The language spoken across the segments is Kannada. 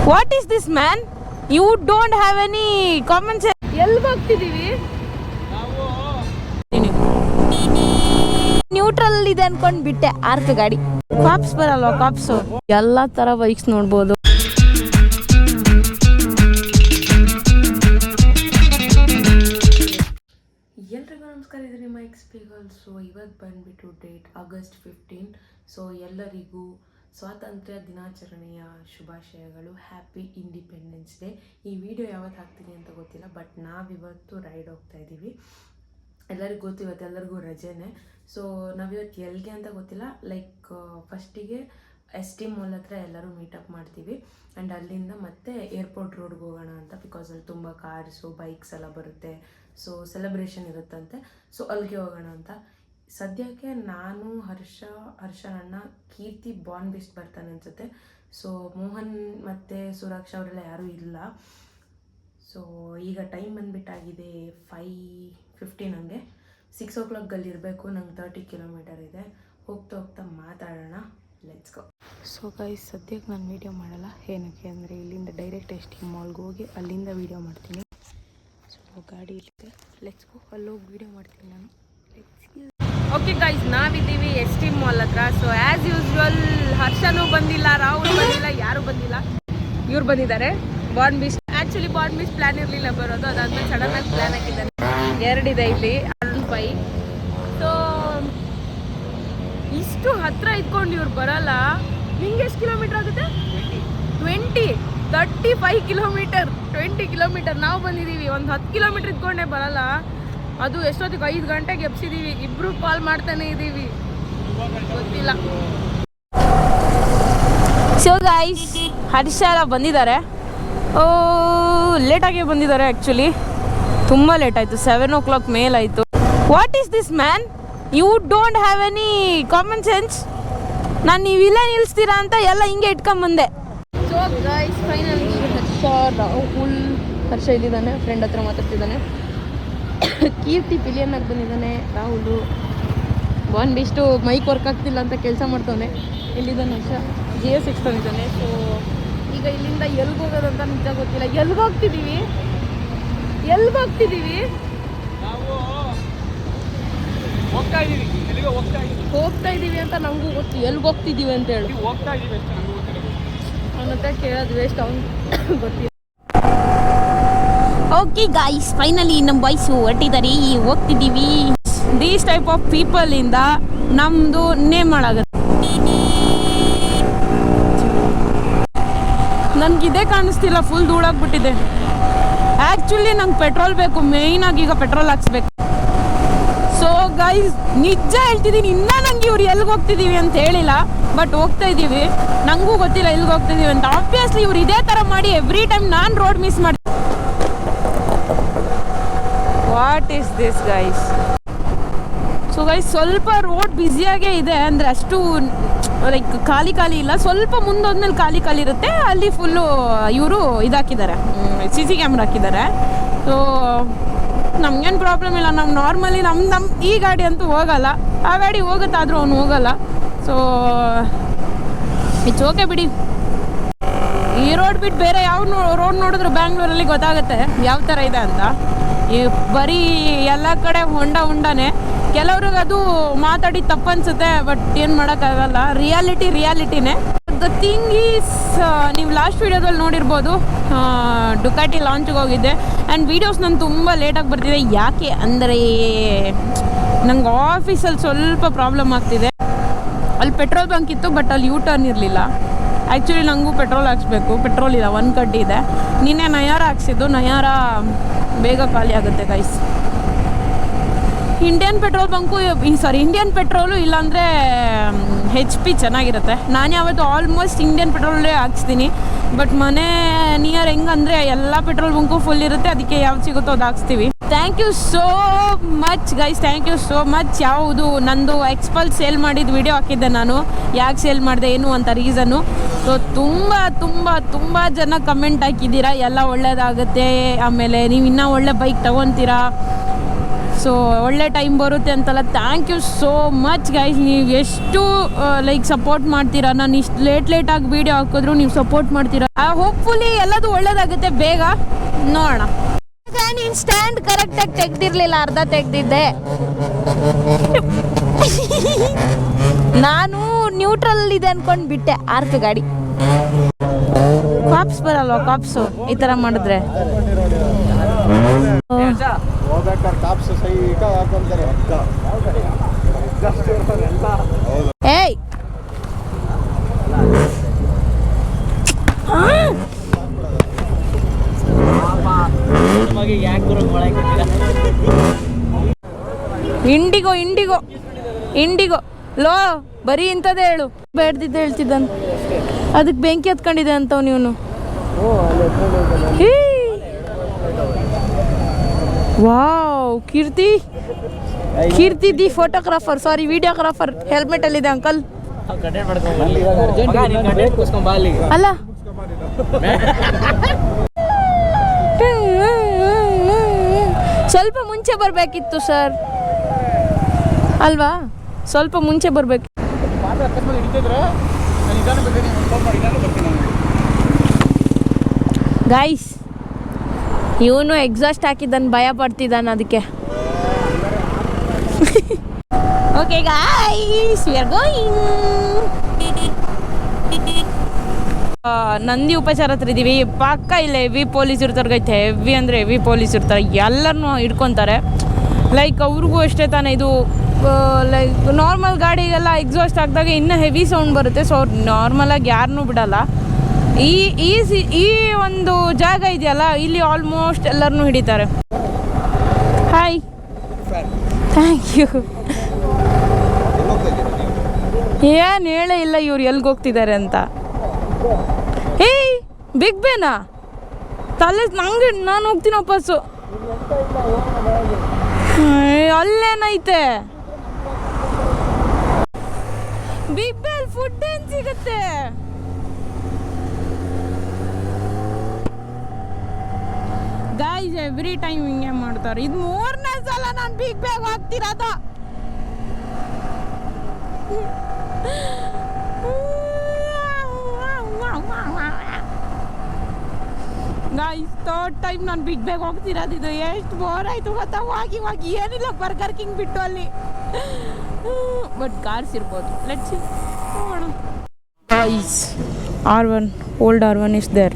What is this man? You don't have any common sense. ಎಲ್ಲಿಗೆ ಹೋಗ್ತಿದ್ದೀವಿ? ನ್ಯೂಟ್ರಲ್ ಇದೆ ಅನ್ಕೊಂಡ್ ಬಿಟ್ಟೆ. ಆರ್ಕ ಗಾಡಿ ಕಾಪ್ಸ್ ಬರಲ್ವಾ? ಕಾಪ್ಸು ಎಲ್ಲಾ ತರ ಬೈಕ್ಸ್ ನೋಡ್ಬೋದು. ಎಲ್ರಿಗೂ ನಮಸ್ಕಾರ, ಇದು ನಿಮ್ಮ ಎಕ್ಸ್ಪೀಗಲ್. ಸೊ ಇವತ್ತು ಬಂದ್ಬಿಟ್ಟು ಡೇಟ್ August 15. ಸೊ ಎಲ್ಲರಿಗೂ ಸ್ವಾತಂತ್ರ್ಯ ದಿನಾಚರಣೆಯ ಶುಭಾಶಯಗಳು. Happy independence day. ಈ ವಿಡಿಯೋ ಯಾವತ್ತು ಹಾಕ್ತೀನಿ ಅಂತ ಗೊತ್ತಿಲ್ಲ, ಬಟ್ ನಾವಿವತ್ತು ರೈಡ್ ಹೋಗ್ತಾ ಇದ್ದೀವಿ. ಎಲ್ಲರಿಗೂ ಗೊತ್ತು ಇವತ್ತು ಎಲ್ಲರಿಗೂ ರಜೆನೇ. ಸೊ ನಾವಿವತ್ತು ಎಲ್ಲಿಗೆ ಅಂತ ಗೊತ್ತಿಲ್ಲ. ಲೈಕ್ ಫಸ್ಟಿಗೆ ST ಮಾಲ್ ಹತ್ರ ಎಲ್ಲರೂ ಮೀಟಪ್ ಮಾಡ್ತೀವಿ ಆ್ಯಂಡ್ ಅಲ್ಲಿಂದ ಮತ್ತೆ ಏರ್ಪೋರ್ಟ್ ರೋಡ್ಗೆ ಹೋಗೋಣ ಅಂತ. ಬಿಕಾಸ್ ಅಲ್ಲಿ ತುಂಬ ಕಾರ್ಸು ಬೈಕ್ಸ್ ಎಲ್ಲ ಬರುತ್ತೆ. ಸೊ ಸೆಲೆಬ್ರೇಷನ್ ಇರುತ್ತಂತೆ. ಸೊ ಅಲ್ಲಿಗೆ ಹೋಗೋಣ ಅಂತ. ಸದ್ಯಕ್ಕೆ ನಾನು ಹರ್ಷನಣ್ಣ, ಕೀರ್ತಿ ಬಾರ್ನ್ ಬೀಸ್ಟ್ ಬರ್ತಾನೆ ಅನ್ಸುತ್ತೆ. ಸೊ ಮೋಹನ್ ಮತ್ತು ಸುರಾಕ್ಷ ಅವರೆಲ್ಲ ಯಾರೂ ಇಲ್ಲ. ಸೊ ಈಗ ಟೈಮ್ ಬಂದ್ಬಿಟ್ಟಾಗಿದೆ 5:15. ಹಂಗೆ 6 o'clock ಇರಬೇಕು. ನಂಗೆ 30 ಕಿಲೋಮೀಟರ್ ಇದೆ. ಹೋಗ್ತಾ ಹೋಗ್ತಾ ಮಾತಾಡೋಣ. Let's go. ಸೊ ಗೈಸ್, ಸದ್ಯಕ್ಕೆ ನಾನು ವೀಡಿಯೋ ಮಾಡಲ್ಲ. ಏನಕ್ಕೆ ಅಂದರೆ ಇಲ್ಲಿಂದ ಡೈರೆಕ್ಟ್ ST ಮಾಲ್ಗೆ ಹೋಗಿ ಅಲ್ಲಿಂದ ವೀಡಿಯೋ ಮಾಡ್ತೀನಿ. ಸೊ ಗಾಡಿ ಇಲ್ಲಿದೆ. Let's go. ಅಲ್ಲೋಗಿ ವೀಡಿಯೋ ಮಾಡ್ತೀನಿ ನಾನು. ಓಕೆ ಗೈಸ್, ನಾವಿದ್ದೀವಿ ST ಮಾಲ್ ಹತ್ರ. ಸೊ ಆ್ಯಸ್ ಯೂಸ್ವಲ್ ಹರ್ಷನೂ ಬಂದಿಲ್ಲ, ರಾಹುಲ್ ಬಂದಿಲ್ಲ, ಯಾರೂ ಬಂದಿಲ್ಲ. ಇವ್ರು ಬಂದಿದ್ದಾರೆ. Born beast actually Born beast plan ಇರಲಿಲ್ಲ ಬರೋದು. ಅದಾದ್ಮೇಲೆ ಸಡನ್ನಾಗಿ ಪ್ಲ್ಯಾನ್ ಹಾಕಿದ್ದಾರೆ. 2 ಇದೆ ಇಲ್ಲಿ, R15. ಸೊ ಇಷ್ಟು ಹತ್ರ ಇದ್ಕೊಂಡು ಇವ್ರು ಬರಲ್ಲ. ನಿಂಗೆ ಎಷ್ಟು ಕಿಲೋಮೀಟರ್ ಆಗುತ್ತೆ? 35 ಕಿಲೋಮೀಟರ್. 20 ಕಿಲೋಮೀಟರ್ ನಾವು ಬಂದಿದ್ದೀವಿ. ಒಂದು 10 ಕಿಲೋಮೀಟರ್ ಇದ್ಕೊಂಡೇ ಬರಲ್ಲ. ಅದು ಎಷ್ಟೊತ್ತಿಗೆ 5 ಗಂಟೆಗೆ ಎಬ್ಸಿದ್ದೀವಿ. ಇಬ್ಬರು ಕಾಲ್ ಮಾಡ್ತಾನೆ ಇದ್ದೀವಿ, ಗೊತ್ತಿಲ್ಲ. ಸೊ ಗೈಸ್, ಹರ್ಷ ಎಲ್ಲ ಬಂದಿದ್ದಾರೆ. ಲೇಟಾಗಿ ಬಂದಿದ್ದಾರೆ. ಆ್ಯಕ್ಚುಲಿ ತುಂಬ ಲೇಟ್ ಆಯಿತು. 7 o'clock ಮೇಲಾಯಿತು. What is this man? You don't have any common sense. ನಾನು ನೀವಿಲ್ಲ ನಿಲ್ಲಿಸ್ತೀರಾ ಅಂತ ಎಲ್ಲ ಹಿಂಗೆ ಇಟ್ಕೊಂಬಂದೆ. ಸೊ ಗೈಸ್, ಫೈನಲಿ ಹರ್ಷ ಇಲ್ಲಿದ್ದಾನೆ, ಫ್ರೆಂಡ್ ಹತ್ರ ಮಾತಾಡ್ತಿದ್ದಾನೆ. ಕೀರ್ತಿ ಪಿಲಿಯನ್ನಾಗಿ ಬಂದಿದ್ದಾನೆ. Rahul born beast mic work ಆಗ್ತಿಲ್ಲ ಅಂತ ಕೆಲಸ ಮಾಡ್ತಾನೆ. ಇಲ್ಲಿದ್ದಾನೆ ಹರ್ಷ. GS6 ತಂದಿದ್ದಾನೆ. ಸೊ ಈಗ ಇಲ್ಲಿಂದ ಎಲ್ಲಿಗೆ ಹೋಗೋದಂತ ನಿಜ ಗೊತ್ತಿಲ್ಲ. ಎಲ್ಲಿಗೆ ಹೋಗ್ತಿದ್ದೀವಿ ಹೋಗ್ತಾ ಇದ್ದೀವಿ ಅಂತ ನಮಗೂ ಗೊತ್ತು. ಎಲ್ಲಿಗೆ ಹೋಗ್ತಿದ್ದೀವಿ ಅಂತ ಹೇಳಿ ಅವನ ಹತ್ರ ಕೇಳೋದು ವೇಸ್ಟ್. ಅವ್ನು ಗೊತ್ತಿಲ್ಲ. ಓಕೆ ಗಾಯ್ಸ್, ಫೈನಲಿ ನಮ್ಮ ಬಾಯ್ಸು ಹೊರಟಿದ್ದಾರೆ. ಹೋಗ್ತಿದ್ದೀವಿ. ದೀಸ್ ಟೈಪ್ ಆಫ್ ಪೀಪಲಿಂದ ನಮ್ಮದು ನೇಮ್ ಮಾಡಾಗುತ್ತೆ. ನನಗಿದೇ ಕಾಣಿಸ್ತಿಲ್ಲ, ಫುಲ್ ಧೂಳಾಗ್ಬಿಟ್ಟಿದೆ. ಆ್ಯಕ್ಚುಲಿ ನಂಗೆ ಪೆಟ್ರೋಲ್ ಬೇಕು. ಮೇಯ್ನಾಗಿ ಈಗ ಪೆಟ್ರೋಲ್ ಹಾಕ್ಸ್ಬೇಕು. ಸೊ ಗೈಸ್, ನಿಜ ಹೇಳ್ತಿದ್ದೀನಿ, ಇನ್ನೂ ನಂಗೆ ಇವ್ರು ಎಲ್ಲಿಗೆ ಹೋಗ್ತಿದ್ದೀವಿ ಅಂತ ಹೇಳಿಲ್ಲ, ಬಟ್ ಹೋಗ್ತಾ ಇದ್ದೀವಿ. ನನಗೂ ಗೊತ್ತಿಲ್ಲ ಎಲ್ಲಿಗೆ ಹೋಗ್ತಿದ್ದೀವಿ ಅಂತ. ಆಬ್ವಿಯಸ್ಲಿ ಇವ್ರು ಇದೇ ಥರ ಮಾಡಿ ಎವ್ರಿ ಟೈಮ್ ನಾನು ರೋಡ್ ಮಿಸ್ ಮಾಡ್ತೀನಿ. What is this guys? So guys, ಸ್ವಲ್ಪ ರೋಡ್ ಬ್ಯುಸಿಯಾಗೇ ಇದೆ. ಅಂದರೆ ಅಷ್ಟು ಲೈಕ್ ಖಾಲಿ ಇಲ್ಲ. ಸ್ವಲ್ಪ ಮುಂದೋದ್ಮೇಲೆ ಖಾಲಿ ಇರುತ್ತೆ. ಅಲ್ಲಿ ಫುಲ್ಲು ಇವರು ಇದಾಕಿದ್ದಾರೆ, CC ಕ್ಯಾಮ್ರಾ ಹಾಕಿದ್ದಾರೆ. ಸೊ ನಮ್ಗೇನು ಪ್ರಾಬ್ಲಮ್ ಇಲ್ಲ. ನಾವು ನಾರ್ಮಲಿ ನಮ್ಮ ಈ ಗಾಡಿ ಅಂತೂ ಹೋಗಲ್ಲ. ಆ ಗಾಡಿ ಹೋಗುತ್ತಾದ್ರೂ ಅವನು ಹೋಗಲ್ಲ. ಸೊ ಇಟ್ಸ್ ಓಕೆ ಬಿಡಿ. ಈ ರೋಡ್ ಬಿಟ್ಟು ಬೇರೆ ಯಾವ ರೋಡ್ ನೋಡಿದ್ರು ಬ್ಯಾಂಗ್ಳೂರಲ್ಲಿ ಗೊತ್ತಾಗುತ್ತೆ ಯಾವ ಥರ ಇದೆ ಅಂತ. ಈ ಬರೀ ಎಲ್ಲ ಕಡೆ ಹೊಂಡನೇ. ಕೆಲವ್ರಿಗೆ ಅದು ಮಾತಾಡಿ ತಪ್ಪನ್ಸುತ್ತೆ, ಬಟ್ ಏನು ಮಾಡೋಕ್ಕಾಗಲ್ಲ. ರಿಯಾಲಿಟಿನೇ. ದ ಥಿಂಗ್ ಈಸ್, ನೀವು ಲಾಸ್ಟ್ ವೀಡಿಯೋದಲ್ಲಿ ನೋಡಿರ್ಬೋದು, ಡುಕಾಟಿ ಲಾಂಚ್ಗೆ ಹೋಗಿದ್ದೆ. ಆ್ಯಂಡ್ ವೀಡಿಯೋಸ್ ನಾನು ತುಂಬ ಲೇಟಾಗಿ ಬರ್ತಿದೆ. ಯಾಕೆ ಅಂದರೆ ನಂಗೆ ಆಫೀಸಲ್ಲಿ ಸ್ವಲ್ಪ ಪ್ರಾಬ್ಲಮ್ ಆಗ್ತಿದೆ. ಅಲ್ಲಿ ಪೆಟ್ರೋಲ್ ಬಂಕ್ ಇತ್ತು, ಬಟ್ ಅಲ್ಲಿ U-turn ಇರಲಿಲ್ಲ. ಆ್ಯಕ್ಚುಲಿ ನನಗೂ ಪೆಟ್ರೋಲ್ ಹಾಕ್ಸ್ಬೇಕು. ಪೆಟ್ರೋಲ್ ಇಲ್ಲ, 1 ಕಡ್ಡಿ ಇದೆ. ನಿನ್ನೆ ನಯಾರ ಹಾಕ್ಸಿದ್ದು. ನಯಾರ ಬೇಗ ಖಾಲಿ ಆಗುತ್ತೆ ಗೈಸ್. ಇಂಡಿಯನ್ ಪೆಟ್ರೋಲು ಇಲ್ಲಾಂದರೆ HP ಚೆನ್ನಾಗಿರುತ್ತೆ. ನಾನು ಯಾವತ್ತು ಆಲ್ಮೋಸ್ಟ್ ಇಂಡಿಯನ್ ಪೆಟ್ರೋಲೇ ಹಾಕ್ಸ್ತೀನಿ. ಬಟ್ ಮನೆ ನಿಯರ್ ಹೆಂಗಂದರೆ ಎಲ್ಲ ಪೆಟ್ರೋಲ್ ಬಂಕು ಫುಲ್ ಇರುತ್ತೆ. ಅದಕ್ಕೆ ಯಾವ್ದು ಸಿಗುತ್ತೋ ಅದು ಹಾಕ್ಸ್ತೀವಿ. Thank you so much guys, thank you so much. ಯಾವುದು ನಂದು ಎಕ್ಸ್ಪಲ್ಸ್ ಸೇಲ್ ಮಾಡಿದ ವಿಡಿಯೋ ಹಾಕಿದ್ದೆ ನಾನು. ಯಾಕೆ ಸೇಲ್ ಮಾಡಿದೆ ಏನು ಅಂತ ರೀಸನ್ನು. ಸೊ ತುಂಬ ಜನ ಕಮೆಂಟ್ ಹಾಕಿದ್ದೀರಾ, ಎಲ್ಲ ಒಳ್ಳೇದಾಗುತ್ತೆ, ಆಮೇಲೆ ನೀವು ಇನ್ನೂ ಒಳ್ಳೆ ಬೈಕ್ ತೊಗೊತೀರಾ. ಸೊ ಒಳ್ಳೆ ಟೈಮ್ ಬರುತ್ತೆ ಅಂತಲ್ಲ. Thank you so much guys. ನೀವು ಎಷ್ಟು ಲೈಕ್ ಸಪೋರ್ಟ್ ಮಾಡ್ತೀರಾ. ನಾನು ಇಷ್ಟು ಲೇಟಾಗಿ ವೀಡಿಯೋ ಹಾಕಿದ್ರು ನೀವು ಸಪೋರ್ಟ್ ಮಾಡ್ತೀರಾ. ಹೋಪ್ಫುಲಿ ಎಲ್ಲದು ಒಳ್ಳೇದಾಗುತ್ತೆ ಬೇಗ ನೋಡೋಣ. ನೀನು ಸ್ಟ್ಯಾಂಡ್ ಕರೆಕ್ಟಾಗಿ ತೆಗ್ದಿರ್ಲಿಲ್ಲ, ಅರ್ಧ ತೆಗ್ದಿದ್ದೆ. ನಾನು ನ್ಯೂಟ್ರಲ್ ಇದೆ ಅನ್ಕೊಂಡು ಬಿಟ್ಟೆ. ಆರ್ಕ ಗಾಡಿ ಕಾಪ್ಸ್ ಬರಲ್ವಾ? ಕಾಪ್ಸು ಈ ಥರ ಮಾಡಿದ್ರೆ ಏಯ್ ಇಂಡಿಗೋ ಇಂಡಿಗೋ ಇಂಡಿಗೋ ಲೋ ಬರೀ ಇಂಥದ್ದೇ ಹೇಳು. ಬೇಡ್ದಿದ್ದು ಹೇಳ್ತಿದ್ದಾನೆ. ಅದಕ್ಕೆ ಬೆಂಕಿ ಹತ್ಕೊಂಡಿದೆ ಅಂತವ್ ನೀವನು. Wow Keerthi Keerthi the photographer, sorry videographer helmet ಅಲ್ಲಿದೆ ಅಂಕಲ್. ಅಲ್ಲ ಸ್ವಲ್ಪ ಮುಂಚೆ ಬರಬೇಕಿತ್ತು ಸರ್ ಅಲ್ವಾ? ಸ್ವಲ್ಪ ಮುಂಚೆ ಬರಬೇಕು. ಗೈಸ್ ಇವನು ಎಕ್ಸಾಸ್ಟ್ ಹಾಕಿದ್ದಾನೆ, ಭಯ ಪಡ್ತಿದ್ದಾನೆ ಅದಕ್ಕೆ. Okay guys we are going. Nandi ಉಪಚಾರ ಹತ್ರ ಇದ್ದೀವಿ. ಪಕ್ಕ ಇಲ್ಲೇ ಹೆವಿ ಪೊಲೀಸ್ ಇರ್ತಾರೆ ಗೈತೆ. ಹೆವಿ ಅಂದರೆ ಹೆವಿ ಪೊಲೀಸ್ ಇರ್ತಾರೆ, ಎಲ್ಲರನ್ನೂ ಹಿಡ್ಕೊತಾರೆ. ಲೈಕ್ ಅವ್ರಿಗೂ ಅಷ್ಟೇ ತಾನೇ, ಇದು ಲೈಕ್ ನಾರ್ಮಲ್ ಗಾಡಿಗೆಲ್ಲ ಎಕ್ಸಾಸ್ಟ್ ಹಾಕಿದಾಗ ಇನ್ನೂ ಹೆವಿ ಸೌಂಡ್ ಬರುತ್ತೆ. ಸೊ ನಾರ್ಮಲಾಗಿ ಯಾರನ್ನೂ ಬಿಡಲ್ಲ. ಈ ಒಂದು ಜಾಗ ಇದೆಯಲ್ಲ, ಇಲ್ಲಿ ಆಲ್ಮೋಸ್ಟ್ ಎಲ್ಲರನ್ನೂ ಹಿಡಿತಾರೆ. Hi thank you. ಏನು ಹೇಳೇ ಇಲ್ಲ ಇವ್ರು ಎಲ್ಲಿಗೆ ಹೋಗ್ತಿದ್ದಾರೆ ಅಂತ. ಏಯ್ ಬಿಗ್ ಬೇನಾ ತಲೆ ನಂಗೆ, ನಾನು ಹೋಗ್ತೀನಿ ವಾಪಸ್ಸು. ಅಲ್ಲೇನೈತೆ ಬಿಗ್ ಬೇಲ್ ಫುಡ್ ಏನು ಸಿಗುತ್ತೆ? ಗೈಸ್ ಎವ್ರಿ ಟೈಮ್ ಹಿಂಗೆ ಮಾಡ್ತಾರೆ. ಇದು 3ನೇ ಸಲ ನಾನು ಬಿಗ್ ಬೇಗ್ ಹೋಗ್ತಿರೋದ. ಗೈಸ್ 3rd ಟೈಮ್ ನಾನು ಬಿಗ್ ಬೇಗ್ ಹೋಗ್ತಿರೋದು. ಇದು ಎಷ್ಟು ಬೋರ್ ಆಯ್ತು ಗೊತ್ತಾ? ಹೋಗಿ ಏನಿಲ್ಲ, ಬರ್ಗರ್ ಕಿಂಗ್ ಬಿಟ್ಟು ಅಲ್ಲಿ. ಬಟ್ ಕಾರ್ಸ್ ಇರ್ಬೋದು. ಲೆಟ್ಸ್ ಸಿ ನೋಡೋಣ. Guys R1 old R1 is there.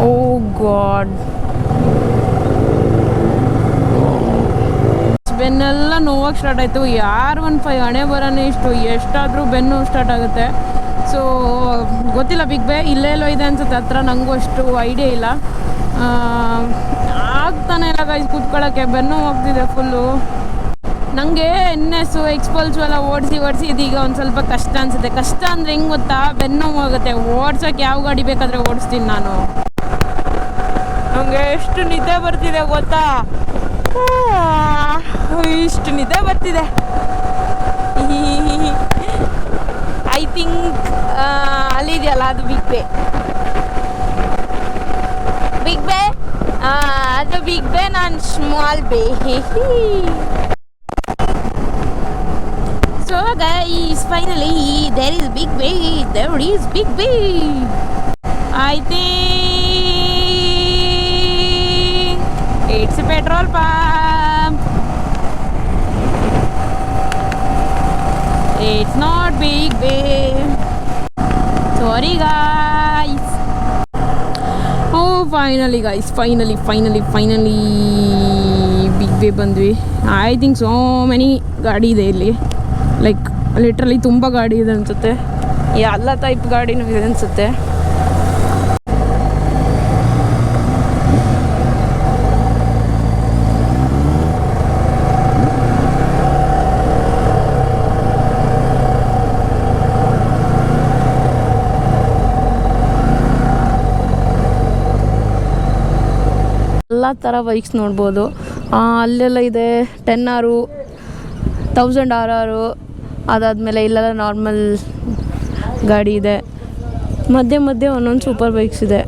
Oh God, ಬೆನ್ನೆಲ್ಲ ನೋವಾಗಿ ಸ್ಟಾರ್ಟ್ ಆಯಿತು. R15 ಹಣೆ ಬರೋನೇ ಇಷ್ಟು, ಎಷ್ಟಾದರೂ ಬೆನ್ನು ಸ್ಟಾರ್ಟ್ ಆಗುತ್ತೆ. ಸೊ ಗೊತ್ತಿಲ್ಲ, ಬಿಗ್ ಬೇ ಇಲ್ಲೆಲ್ಲೋ ಇದೆ ಅನ್ಸುತ್ತೆ ಹತ್ರ. ನನಗೂ ಅಷ್ಟು ಐಡಿಯಾ ಇಲ್ಲ. ಆಗ್ತಾನೆ ಇಲ್ಲ ಗೈಸ್ ಕೂತ್ಕೊಳ್ಳೋಕ್ಕೆ, ಬೆನ್ನು ಹೋಗ್ತಿದೆ ಫುಲ್ಲು. ನನಗೆ NS ಎಕ್ಸ್ಪಲ್ಸು ಎಲ್ಲ ಓಡಿಸಿ ಇದೀಗ ಒಂದು ಸ್ವಲ್ಪ ಕಷ್ಟ ಅನಿಸುತ್ತೆ. ಕಷ್ಟ ಅಂದರೆ ಹೆಂಗೆ ಗೊತ್ತಾ? ಬೆನ್ನು ಹೋಗುತ್ತೆ. ಓಡ್ಸೋಕ್ಕೆ ಯಾವ ಗಾಡಿ ಬೇಕಾದರೆ ಓಡಿಸ್ತೀನಿ ನಾನು. ನನಗೆ ಎಷ್ಟು ನಿದ್ದೆ ಬರ್ತಿದೆ ಗೊತ್ತಾ? ಇಷ್ಟು ನಿದ್ದೆ ಬರ್ತಿದೆ. ಐ ಥಿಂಕ್ ಅಲ್ಲಿದೆಯಲ್ಲ ಅದು ಬಿಗ್ ಬೇ. ಅದು ಬಿಗ್ ಬೇ, ನಾನು small bay. So guys finally there is big bay. There is big bay. I think it's a petrol pump. It's not Big Bay. Sorry guys. Oh finally guys, finally Big Bay ಬಂದ್ವಿ. I think so many ಗಾಡಿ ಇದೆ ಇಲ್ಲಿ. ಲೈಕ್ ಲಿಟ್ರಲಿ ತುಂಬ ಗಾಡಿ ಇದೆ ಅನಿಸುತ್ತೆ. ಎಲ್ಲ ಟೈಪ್ ಗಾಡಿನೂ ಇದೆ ಅನಿಸುತ್ತೆ. ಎಲ್ಲ ಥರ ಬೈಕ್ಸ್ ನೋಡ್ಬೋದು. ಅಲ್ಲೆಲ್ಲ ಇದೆ 10R 1000 RR. ಅದಾದಮೇಲೆ ಇಲ್ಲೆಲ್ಲ ನಾರ್ಮಲ್ ಗಾಡಿ ಇದೆ. ಮಧ್ಯೆ ಒಂದೊಂದು ಸೂಪರ್ ಬೈಕ್ಸ್ ಇದೆ.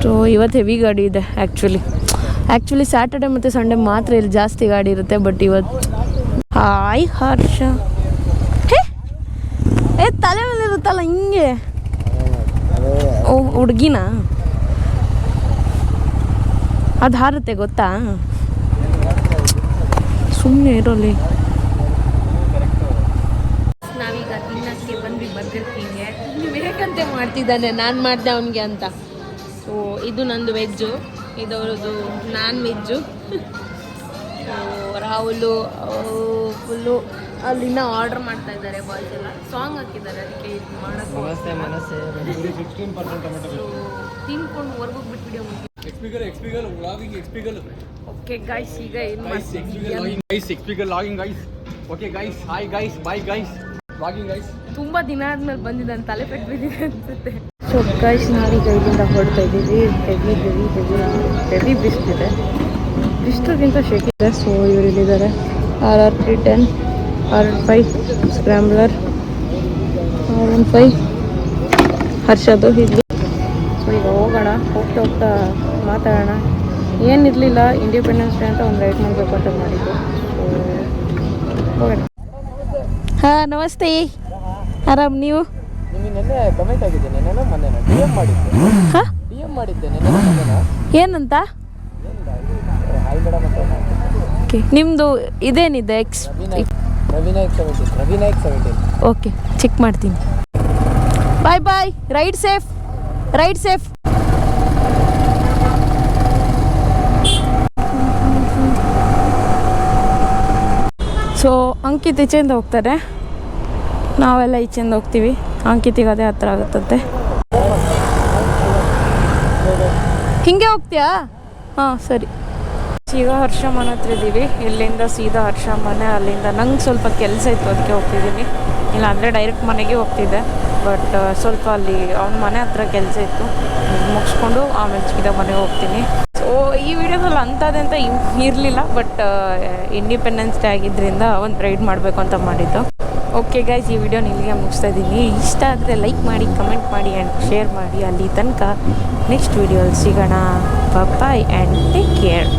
ಸೊ ಇವತ್ತು ಹೆವಿ ಗಾಡಿ ಇದೆ ಆ್ಯಕ್ಚುಲಿ ಸ್ಯಾಟರ್ಡೆ ಮತ್ತು ಸಂಡೇ ಮಾತ್ರ ಇಲ್ಲಿ ಜಾಸ್ತಿ ಗಾಡಿ ಇರುತ್ತೆ. ಬಟ್ ಇವತ್ತು ಹಾಯ್ ಹರ್ಷ ತಲೆ ಮೇಲೆ ಇರುತ್ತಲ್ಲ ಹಿಂಗೆ. ಓ ಹುಡುಗಿನ ಅದು ಹಾರುತ್ತೆ ಗೊತ್ತಾ, ಸುಮ್ಮನೆ ಇರೋಲಿ. ನಾವೀಗ ತಿನ್ನಕ್ಕೆ ಬಂದು ಬರ್ಗರ್ಕಿಂಗೆ ಬೇಕಂತೆ ಮಾಡ್ತಿದ್ದಾನೆ, ನಾನು ಮಾಡಿದೆ ಅವನಿಗೆ ಅಂತ. ಸೊ ಇದು ನಂದು veg, ಇದವರದು non veg. Rahul full ಅಲ್ಲಿನ ಆರ್ಡರ್ ಮಾಡ್ತಾ ಇದ್ದಾರೆ. ಬಾಯ್ಸ್ ಎಲ್ಲ ಸಾಂಗ್ ಹಾಕಿದ್ದಾರೆ, ಅದಕ್ಕೆ ಇದು ಮಾಡೋಕ್ಕೆ ತಿನ್ಕೊಂಡು ಹೊರ್ಗೋಗಿ ಬಿಟ್ಬಿಡಿ. ಓಕೆ ಗೈಸ್, ಈಗ ಏನು ತುಂಬ ದಿನ ಆದ್ಮೇಲೆ ಬಂದಿದ್ದಾನೆ, ತಲೆ ಪೆಟ್ಟು ಬಿದ್ದಿದೆ ಅನ್ಸುತ್ತೆ. ಸೊ ಗೈಸ್, ನಾವೀಗ ಇಲ್ಲಿಂದ ಹೊರಡ್ತಾ ಇದ್ದೀವಿ. ಹೆವಿ ಬಿಸ್ಲಿದೆ, ಬಿಸ್ಲಿಗಿಂತ ಶೆಕಿದೆ. ಸೊ ಇವರು ಇಲ್ಲಿದ್ದಾರೆ. RR310, RR5 ಸ್ಕ್ರ್ಯಾಂಬ್ಲರ್, R15 ಹರ್ಷದು ಇಲ್ಲಿ. ಸೊ ಈಗ ಹೋಗೋಣ, ಹೋಗ್ತಾ ಮಾತಾಡೋಣ. ಏನಿರಲಿಲ್ಲ, ಇಂಡಿಪೆಂಡೆನ್ಸ್ ಡೇ ಅಂತ ಒಂದು ರೈಡ್ ಮಾಡಬೇಕು ಅಂತ ಮಾಡಿದ್ದು. ಸೊ ಹೋಗೋಣ. ಹಾಂ ನಮಸ್ತೆ, ಆರಾಮ್ ನೀವು? ಏನಂತ? ಓಕೆ, ನಿಮ್ಮದು ಇದೇನಿದೆ ಓಕೆ, ಚೆಕ್ ಮಾಡ್ತೀನಿ. ಬಾಯ್, ರೈಡ್ ಸೇಫ್. ಸೊ ಅಂಕಿತ್ ಈಚೆಯಿಂದ ಹೋಗ್ತಾರೆ, ನಾವೆಲ್ಲ ಈಚೆಯಿಂದ ಹೋಗ್ತೀವಿ. ಅಂಕಿತಿಗೆ ಅದೇ ಹತ್ರ ಆಗುತ್ತದೆ. ಹಿಂಗೆ ಹೋಗ್ತೀಯಾ? ಹಾಂ ಸರಿ. ಈಗ ಹರ್ಷ ಮನೆ ಹತ್ರ ಇದ್ದೀವಿ. ಇಲ್ಲಿಂದ ಸೀದಾ ಹರ್ಷ ಮನೆ, ಅಲ್ಲಿಂದ ನಂಗೆ ಸ್ವಲ್ಪ ಕೆಲಸ ಇತ್ತು ಅದಕ್ಕೆ ಹೋಗ್ತಿದ್ದೀನಿ. ಇಲ್ಲಾಂದರೆ ಡೈರೆಕ್ಟ್ ಮನೆಗೆ ಹೋಗ್ತಿದ್ದೆ. ಬಟ್ ಸ್ವಲ್ಪ ಅಲ್ಲಿ ಅವ್ನ ಮನೆ ಹತ್ರ ಕೆಲಸ ಇತ್ತು, ಮುಗಿಸ್ಕೊಂಡು ಆಮೇಲೆ ಸೀದಾ ಮನೆಗೆ ಹೋಗ್ತೀನಿ. ಸೊ ಈ ವಿಡಿಯೋದಲ್ಲಿ ಅಂಥದ್ದಂತ ಇರಲಿಲ್ಲ, ಬಟ್ ಇಂಡಿಪೆಂಡೆನ್ಸ್ ಡೇ ಆಗಿದ್ದರಿಂದ ಒಂದು ರೈಡ್ ಮಾಡಬೇಕು ಅಂತ ಮಾಡಿದ್ದು. ಓಕೆ ಗೈಸ್, ಈ ವಿಡಿಯೋನ ಇಲ್ಲಿಗೆ ಮುಗಿಸ್ತಾ ಇದ್ದೀನಿ. ಇಷ್ಟ ಆದರೆ ಲೈಕ್ ಮಾಡಿ, ಕಮೆಂಟ್ ಮಾಡಿ ಆ್ಯಂಡ್ ಶೇರ್ ಮಾಡಿ. ಅಲ್ಲಿ ತನಕ ನೆಕ್ಸ್ಟ್ ವಿಡಿಯೋಲಿ ಸಿಗೋಣ. Boy and take care.